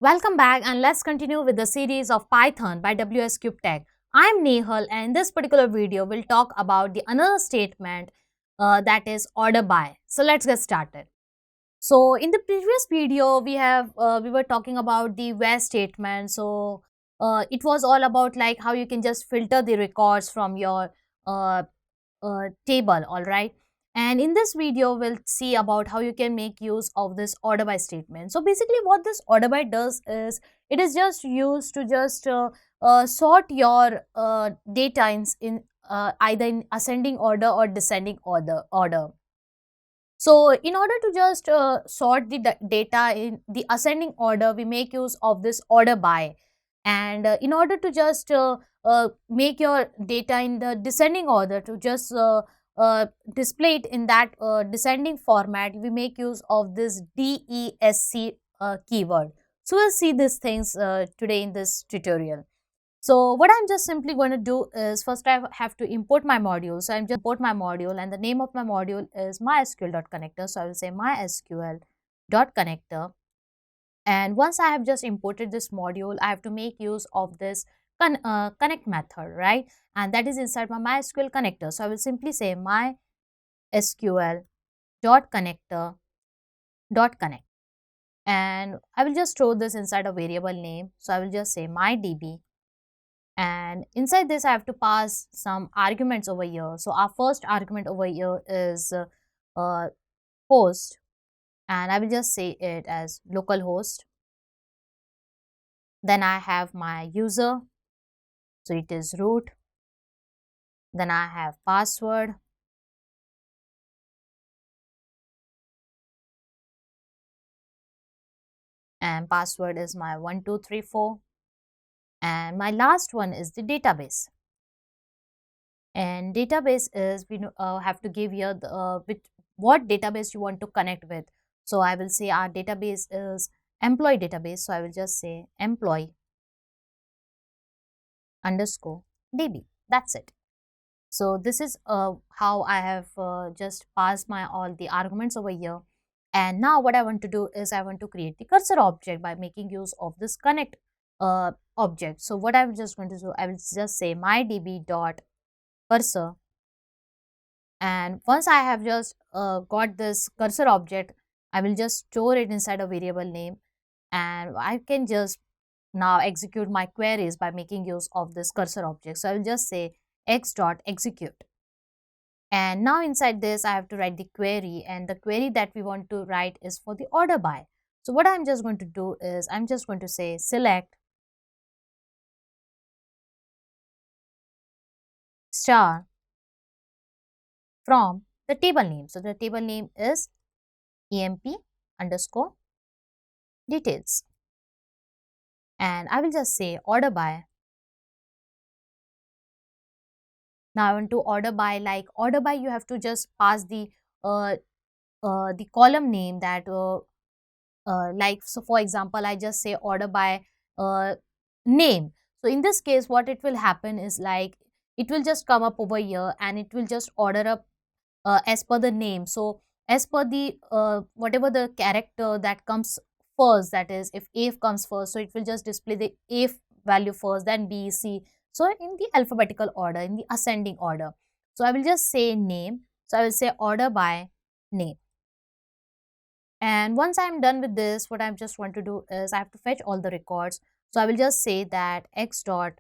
Welcome back and let's continue with the series of Python by WS Cube Tech. I'm Nehal and in this particular video we'll talk about the another statement that is order by. So let's get started. So in the previous video we were talking about the where statement. So it was all about like how you can just filter the records from your uh, table, all right. And in this video we'll see about how you can make use of this order by statement. So basically what this order by does is it is just used to just sort your data in either in ascending order or descending order. So in order to just sort the data in the ascending order, we make use of this order by. And in order to just make your data in the descending order to just display it in that descending format, we make use of this DESC keyword. So we'll see these things today in this tutorial. So what I'm just simply going to do is first I have to import my module. So I'm just import my module and the name of my module is mysql.connector. So I will say mysql.connector. And once I have just imported this module, I have to make use of this connect method, right? And that is inside my MySQL connector. So I will simply say mysql.connector.connect. And I will just store this inside a variable name. So I will just say mydb. And inside this I have to pass some arguments over here. So our first argument over here is host, and I will just say it as localhost. Then I have my user, so it is root. Then I have password, and password is my 1234, and my last one is the database. And database is we have to give here the with what database you want to connect with. So I will say our database is employee database. So I will just say employee underscore db. That's it. So this is how I have just passed my all the arguments over here. And now what I want to do is I want to create the cursor object by making use of this connect object. So what I'm just going to do, I will just say mydb dot cursor. And once I have just got this cursor object, I will just store it inside a variable name, and I can just now execute my queries by making use of this cursor object. So I will just say x.execute. And now inside this, I have to write the query, and the query that we want to write is for the order by. So what I'm just going to do is I'm just going to say select star from the table name. So the table name is emp underscore details. And I will just say order by. Now I want to order by, like order by you have to just pass uh, the column name that like, so for example I just say order by name. So in this case what it will happen is like it will just come up over here and it will just order up as per the name. So as per the whatever the character that comes first, that is if A comes first, so it will just display the A value first, then B, C. So in the alphabetical order, in the ascending order. So I will just say name. So I will say order by name. And once I'm done with this, what I just want to do is I have to fetch all the records. So I will just say that x dot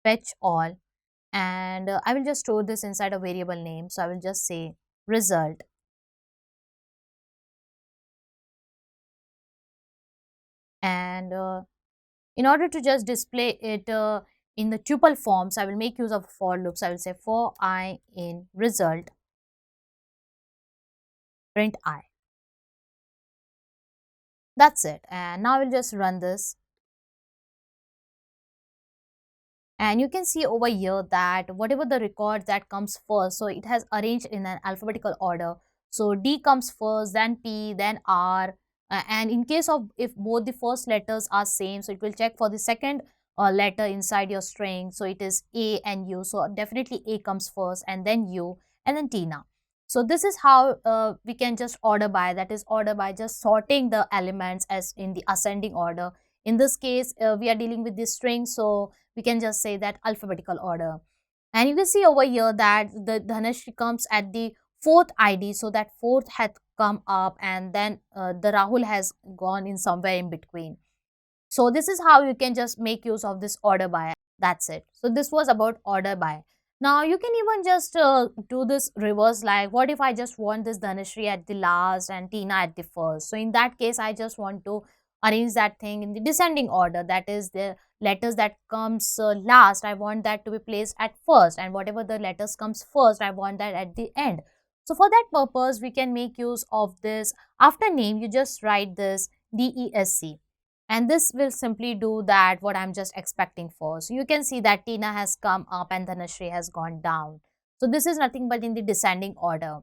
fetch all, and I will just store this inside a variable name. So I will just say result. And in order to just display it in the tuple forms, I will make use of for loops. I will say for I in result print I. That's it. And now I will just run this. And you can see over here that whatever the record that comes first, so it has arranged in an alphabetical order. So D comes first, then P, then R. And in case of if both the first letters are same, so it will check for the second letter inside your string. So it is A and U. So definitely A comes first and then U and then Tina. So this is how we can just order by, that is order by just sorting the elements as in the ascending order In this case, we are dealing with this string, so we can just say that alphabetical order. And you can see over here that the Dhanashree comes at the fourth ID, so that fourth had come up, and then the Rahul has gone in somewhere in between. So this is how you can just make use of this order by. That's it. So this was about order by. Now you can even just do this reverse, like what if I just want this Dhanashree at the last and Tina at the first. So in that case, I just want to arrange that thing in the descending order. That is, the letters that comes last, I want that to be placed at first, and whatever the letters comes first, I want that at the end. So for that purpose, we can make use of this. After name, you just write this DESC, and this will simply do that what I'm just expecting for. So you can see that Tina has come up and Dhanashree has gone down. So this is nothing but in the descending order.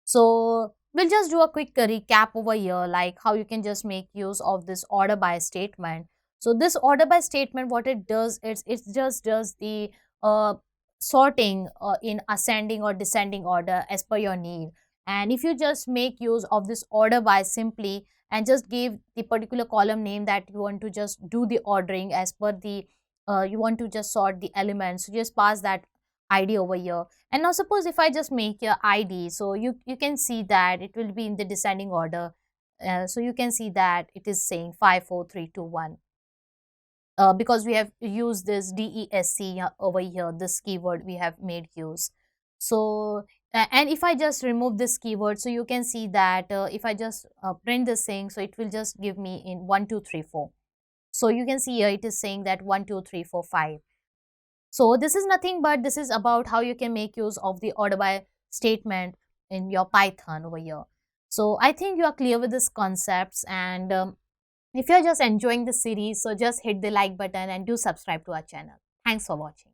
So we'll just do a quick recap over here, like how you can just make use of this order by statement. So this order by statement, what it does is it just does the sorting in ascending or descending order as per your need. And if you just make use of this order by simply and just give the particular column name that you want to just do the ordering as per the you want to just sort the elements, so just pass that ID over here. And now suppose if I just make your ID, so you can see that it will be in the descending order. So you can see that it is saying 5, 4, 3, 2, 1. Because we have used this DESC over here, this keyword we have made use. So and if I just remove this keyword, so you can see that if I just print this thing, so it will just give me in 1, 2, 3, 4. So you can see here it is saying that 1, 2, 3, 4, 5. So this is nothing but this is about how you can make use of the order by statement in your Python over here. So I think you are clear with these concepts, and if you're just enjoying the series, so just hit the like button and do subscribe to our channel. Thanks for watching.